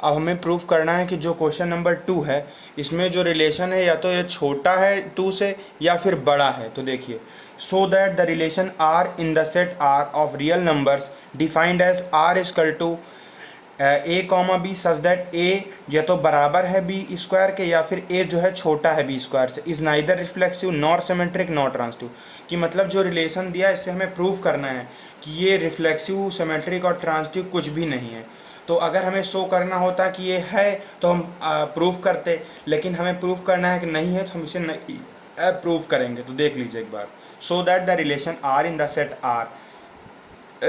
अब हमें प्रूफ करना है कि जो क्वेश्चन नंबर 2 है इसमें जो रिलेशन है या तो ये छोटा है 2 से या फिर बड़ा है। तो देखिए, so that the relation R in the set R of real numbers defined as R equal to a comma b such that a या तो बराबर है बी स्क्वायर के या फिर ए जो है छोटा है बी स्क्वायर से, is neither reflexive nor symmetric nor transitive. कि मतलब जो रिलेशन दिया है इससे हमें प्रूफ करना है कि ये रिफ्लेक्सिव सिमेट्रिक और ट्रांसटिव कुछ भी नहीं है। तो अगर हमें शो करना होता कि ये है तो हम प्रूफ करते, लेकिन हमें प्रूफ करना है कि नहीं है तो हम इसे नहीं प्रूफ करेंगे। तो देख लीजिए एक बार, so that the relation R in the set R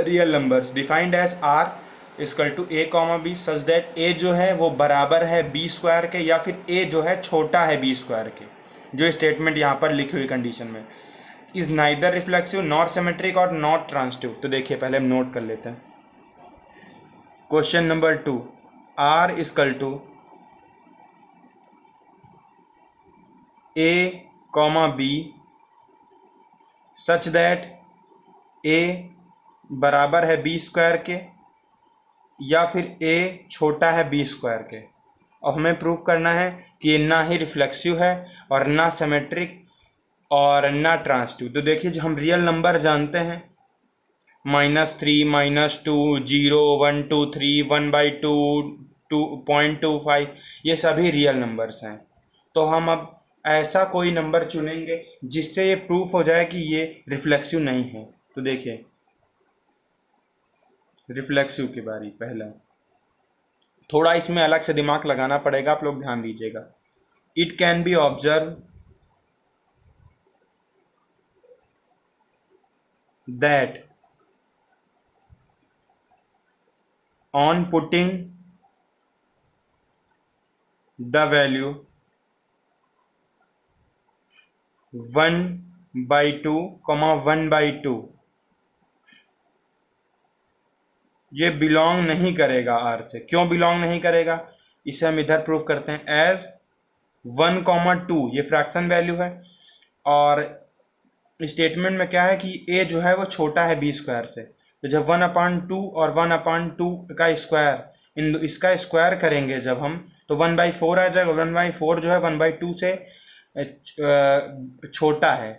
real numbers defined as R equal to a comma b such that a जो है वो बराबर है बी स्क्वायर के या फिर ए जो है छोटा है बी स्क्वायर के। जो स्टेटमेंट यहाँ पर लिखी हुई कंडीशन में, is neither reflexive not symmetric और नॉट ट्रांसटिव। तो देखिए पहले हम नोट कर लेते हैं। Question number 2, are equal to a comma b such that a बराबर है बी स्क्वायर के या फिर ए छोटा है बी स्क्वायर के। और हमें प्रूफ करना है कि ये ना ही रिफ्लेक्सिव है और ना सिमेट्रिक और ना ट्रांसटिव। तो देखिए, जो हम रियल नंबर जानते हैं -3, -2, 0, 1, 2, 3, 1/2, 2.25, ये सभी रियल नंबर्स हैं। तो हम अब ऐसा कोई नंबर चुनेंगे जिससे ये प्रूफ हो जाए कि ये रिफ्लेक्सिव नहीं है। तो देखिए, रिफ्लेक्सिव की बारी पहला, थोड़ा इसमें अलग से दिमाग लगाना पड़ेगा, आप लोग ध्यान दीजिएगा। It can be observe that on putting the value 1/2, 1/2 ये बिलोंग नहीं करेगा आर से। क्यों बिलोंग नहीं करेगा, इसे हम इधर प्रूफ करते हैं। एज 1,2 ये फ्रैक्शन वैल्यू है और स्टेटमेंट में क्या है कि ए जो है वो छोटा है बी स्क्वायर से। तो जब 1/2 और 1/2 का स्क्वायर इसका स्क्वायर करेंगे जब हम, तो 1/4 आ जाएगा। 1/4 जो है 1/2 से छोटा है।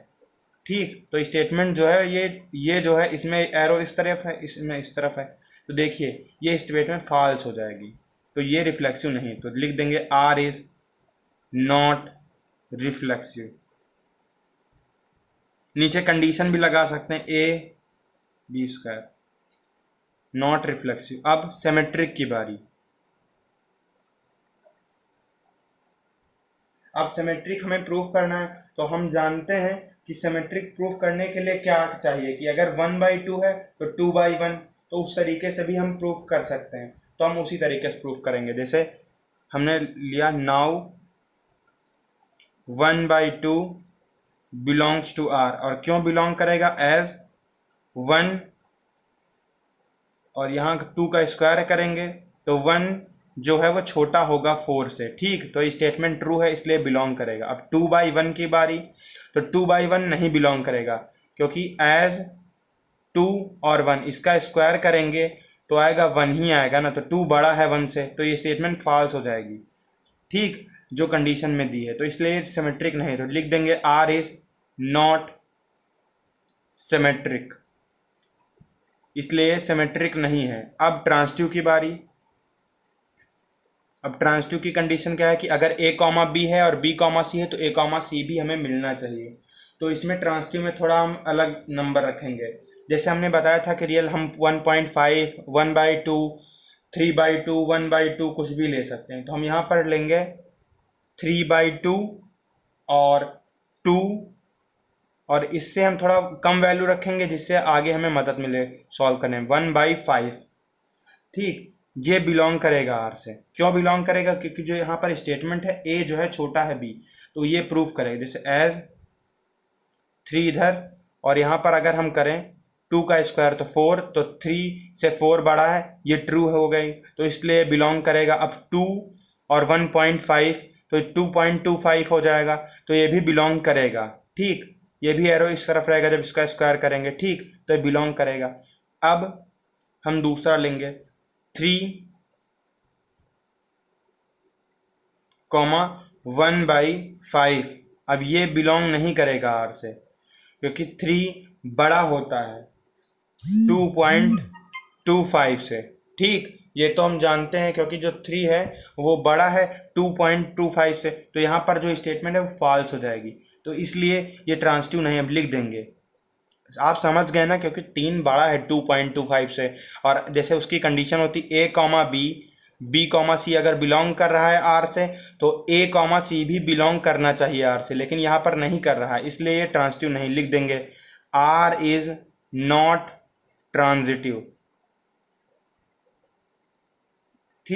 ठीक, तो स्टेटमेंट जो है ये जो है इसमें एरो इस तरफ है, इसमें इस तरफ है। तो देखिए ये स्टेटमेंट फॉल्स हो जाएगी, तो ये रिफ्लेक्सिव नहीं। तो लिख देंगे आर इज नॉट रिफ्लेक्सिव। नीचे कंडीशन भी लगा सकते हैं, A B square not reflexive. अब सिमेट्रिक की बारी। अब सिमेट्रिक हमें प्रूफ करना है, तो हम जानते हैं कि सिमेट्रिक प्रूफ करने के लिए क्या चाहिए कि अगर 1/2 है तो 2/1, तो उस तरीके से भी हम प्रूफ कर सकते हैं। तो हम उसी तरीके से प्रूफ करेंगे, जैसे हमने लिया नाउ 1/2 बिलोंग्स टू आर। और क्यों बिलोंग करेगा, एज 1 और यहाँ 2 का स्क्वायर करेंगे तो 1 जो है वो छोटा होगा 4 से। ठीक, तो स्टेटमेंट ट्रू है इसलिए बिलोंग करेगा। अब 2/1 की बारी, तो 2/1 नहीं बिलोंग करेगा क्योंकि एज 2 और 1 इसका स्क्वायर करेंगे तो आएगा 1 ही आएगा ना, तो 2 बड़ा है 1 से, तो ये स्टेटमेंट फॉल्स हो जाएगी। ठीक, जो कंडीशन में दी है, तो इसलिए सिमेट्रिक नहीं। तो लिख देंगे आर इज नॉट सिमेट्रिक, इसलिए सिमेट्रिक नहीं है। अब ट्रांसटिव की बारी। अब ट्रांसटिव की कंडीशन क्या है कि अगर ए कॉमा बी है और बी कॉमा सी है तो ए कॉमा सी भी हमें मिलना चाहिए। तो इसमें ट्रांसटिव में थोड़ा हम अलग नंबर रखेंगे। जैसे हमने बताया था कि रियल हम 1.5, 1/2, 3/2, 1/2 कुछ भी ले सकते हैं। तो हम यहाँ पर लेंगे 3/2 और 2, और इससे हम थोड़ा कम वैल्यू रखेंगे जिससे आगे हमें मदद मिले सॉल्व करने में, 1/5। ठीक, ये बिलोंग करेगा आर से। क्यों बिलोंग करेगा, क्योंकि जो यहाँ पर स्टेटमेंट है ए जो है छोटा है बी, तो ये प्रूफ करेगा। जैसे एज 3 इधर, और यहाँ पर अगर हम करें 2 का स्क्वायर तो 4, तो 3 से 4 बड़ा है, ये ट्रू हो गई, तो इसलिए बिलोंग करेगा। अब 2 और 1.5 तो 2.25 हो जाएगा, तो ये भी बिलोंग करेगा। ठीक, ये भी एरो इस तरफ रहेगा जब इसका स्क्वायर करेंगे। ठीक, तो ये बिलोंग करेगा। अब हम दूसरा लेंगे 3 कॉमा 1/5, अब ये बिलोंग नहीं करेगा आर से क्योंकि 3 बड़ा होता है 2.25 से। ठीक, ये तो हम जानते हैं क्योंकि जो 3 है वो बड़ा है 2.25 से, तो यहाँ पर जो स्टेटमेंट है वो फॉल्स हो जाएगी, तो इसलिए ये ट्रांसिटिव नहीं, अब लिख देंगे। आप समझ गए ना, क्योंकि 3 बड़ा है 2.25 से, और जैसे उसकी कंडीशन होती ए कॉमा बी कॉमा सी अगर बिलोंग कर रहा है आर से तो ए कॉमा सी भी बिलोंग करना चाहिए आर से, लेकिन यहाँ पर नहीं कर रहा है इसलिए ये ट्रांसिटिव नहीं, लिख देंगे आर इज नॉट ट्रांजिटिव।